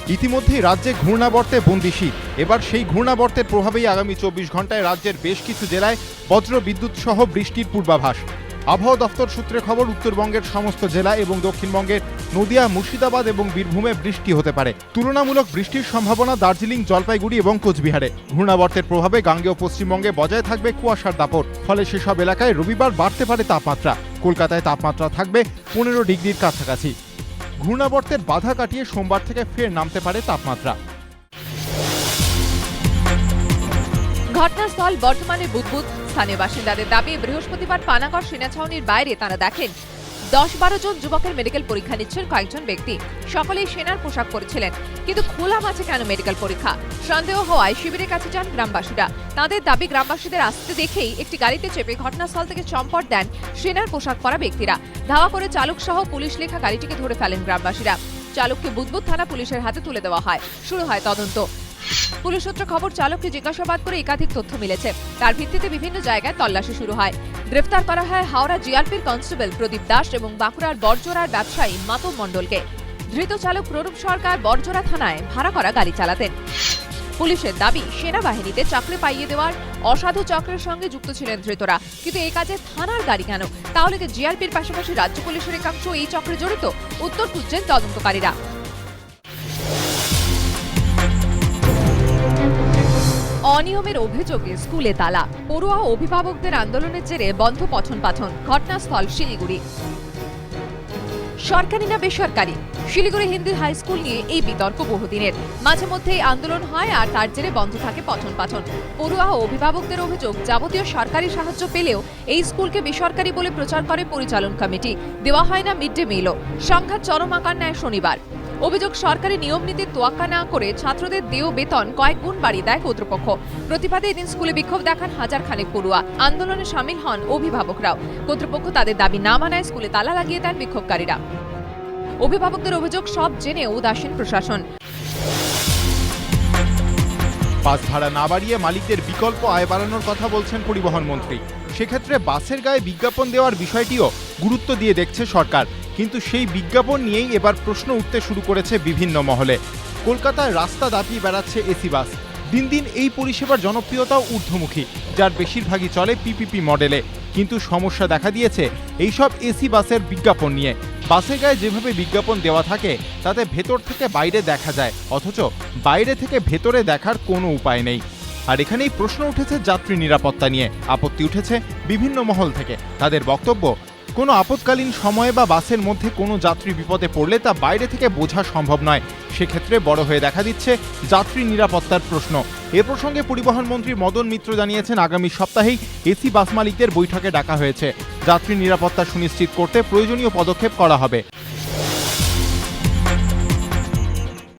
ইতিমধ্যেই রাজ্যে ঘূর্ণাবর্তে বন্দি শীত। এবার সেই ঘূর্ণাবর্তের প্রভাবেই আগামী 24 ঘন্টায় রাজ্যের বেশ কিছু জেলায় বজ্র বিদ্যুৎ সহ বৃষ্টির পূর্বাভাস। আবহাওয়া দফতর সূত্রে খবর, উত্তরবঙ্গের সমস্ত জেলা এবং দক্ষিণবঙ্গের নদিয়া, মুর্শিদাবাদ এবং বীরভূমে বৃষ্টি হতে পারে। তুলনামূলক বৃষ্টির সম্ভাবনা দার্জিলিং, জলপাইগুড়ি এবং কোচবিহারে। ঘূর্ণাবর্তের প্রভাবে গাঙ্গেয় পশ্চিমবঙ্গে বজায় থাকবে কুয়াশার দাপট। ফলে সেসব এলাকায় রবিবার বাড়তে পারে তাপমাত্রা। কলকাতায় তাপমাত্রা থাকবে 15 ডিগ্রির কাছাকাছি। ঘূর্ণাবর্তের বাধা কাটিয়ে সোমবার থেকে ফের নামতে পারে তাপমাত্রা। ঘটনাস্থল বর্তমানে বুদবুদ। স্থানীয় বাসিন্দাদের দাবি, বৃহস্পতিবার পানাগড় সেনা ছাউনির বাইরে তারা দেখেন 10-12 জন যুবকের মেডিকেল পরীক্ষা নিচ্ছেন কয়েকজন ব্যক্তি। সকলেই সেনার পোশাক পরেছিলেন, কিন্তু খোলা মাঝে কেন মেডিকেল পরীক্ষা? সন্দেহ হওয়ায় শিবিরের কাছে যান গ্রামবাসীরা। তাদের দাবি, গ্রামবাসীদের আসতে দেখেই একটি গাড়িতে চেপে ঘটনাস্থল থেকে চম্পট দেন সেনার পোশাক পরা ব্যক্তিরা। ধাওয়া করে চালক সহ পুলিশ লেখা গাড়িটিকে ধরে ফেলেন গ্রামবাসীরা। চালককে বুদবুদ থানা পুলিশের হাতে তুলে দেওয়া হয়। শুরু হয় তদন্ত। পুলিশ সূত্রে খবর, চালককে জিজ্ঞাসাবাদ করে একাধিক তথ্য মিলেছে। তার ভিত্তিতে বিভিন্ন জায়গায় তল্লাশি শুরু হয়। গ্রেফতার করা হয় হাওড়া জিআরপির কনস্টেবল প্রদীপ দাস এবং বাঁকুড়ার বড়জোড়ার ব্যবসায়ী মাতব মণ্ডলকে। ধৃত চালক প্ররূপ সরকার বড়জোড়া থানায় ভাড়া করা গাড়ি চালাতেন। পুলিশের দাবি, সেনাবাহিনীতে চাকরি পাইয়ে দেওয়ার অসাধু চক্রের সঙ্গে যুক্ত ছিলেন ধৃতরা। কিন্তু এই কাজে থানার গাড়ি কেন? তাহলে কি জিআরপির পাশাপাশি রাজ্য পুলিশের একাংশ এই চক্রে জড়িত? উত্তর খুঁজছেন তদন্তকারীরা। অনিয়মের অভিযোগে স্কুলে তালা। পড়ুয়া অভিভাবকদের আন্দোলনের জেরে বন্ধ পঠন পাঠন। ঘটনাস্থল শিলিগুড়ি। সরকারি না বেসরকারি? শিলিগুড়ি হিন্দি হাই স্কুল নিয়ে এই বিতর্ক বহুদিনের। মাঝে মধ্যেই আন্দোলন হয় আর তার জেরে বন্ধ থাকে পঠন পাঠন। পড়ুয়া ও অভিভাবকদের অভিযোগ, যাবতীয় সরকারি সাহায্য পেলেও এই স্কুলকে বেসরকারি বলে প্রচার করে পরিচালন কমিটি। দেওয়া হয় না মিড ডে মিলও। সংঘাত চরম আকার নেয় শনিবার। অভিযোগ, সরকারি নিয়ম নীতির তোয়াক্কা না করে ছাত্রদের দেয় বেতন কয়েক গুণ বাড়িয়ে দেয় কর্তৃপক্ষ। প্রতিবাদে এদিন স্কুলে বিক্ষোভ দেখান হাজার খানেক পড়ুয়া। আন্দোলনে সামিল হন অভিভাবকরাও। কর্তৃপক্ষ তাদের দাবি না মানায় স্কুলে তালা লাগিয়ে দেন বিক্ষোভকারীরা। অভিভাবকদের অভিযোগ, সব জেনে উদাসীন প্রশাসন। বাস ভাড়া না বাড়িয়ে মালিকদের বিকল্প আয় বাড়ানোর কথা বলছেন পরিবহন মন্ত্রী। সেক্ষেত্রে বাসের গায়ে বিজ্ঞাপন দেওয়ার বিষয়টিও গুরুত্ব দিয়ে দেখছে সরকার। কিন্তু সেই বিজ্ঞাপন নিয়েই এবার প্রশ্ন উঠতে শুরু করেছে বিভিন্ন মহলে। কলকাতায় রাস্তা দাপিয়ে বেড়াচ্ছে এসি বাস। দিন দিন এই পরিষেবার জনপ্রিয়তাও ঊর্ধ্বমুখী, যার বেশিরভাগই চলে পিপিপি মডেলে। কিন্তু সমস্যা দেখা দিয়েছে এইসব এসি বাসের বিজ্ঞাপন নিয়ে। বাসের গায়ে যেভাবে বিজ্ঞাপন দেওয়া থাকে তাতে ভেতর থেকে বাইরে দেখা যায়, অথচ বাইরে থেকে ভেতরে দেখার কোনো উপায় নেই। আর এখানেই প্রশ্ন উঠেছে যাত্রী নিরাপত্তা নিয়ে। আপত্তি উঠেছে বিভিন্ন মহল থেকে। তাদের বক্তব্য, কোনো আপৎকালীন সময়ে বা বাসের মধ্যে কোনো যাত্রী বিপদে পড়লে তা বাইরে থেকে বোঝা সম্ভব নয়। সেক্ষেত্রে বড় হয়ে দেখা দিচ্ছে যাত্রী নিরাপত্তার প্রশ্ন। এ প্রসঙ্গে পরিবহন মন্ত্রী মদন মিত্র জানিয়েছেন, আগামী সপ্তাহেই এসি বাস মালিকদের বৈঠকে ডাকা হয়েছে। যাত্রী নিরাপত্তা সুনিশ্চিত করতে প্রয়োজনীয় পদক্ষেপ করা হবে।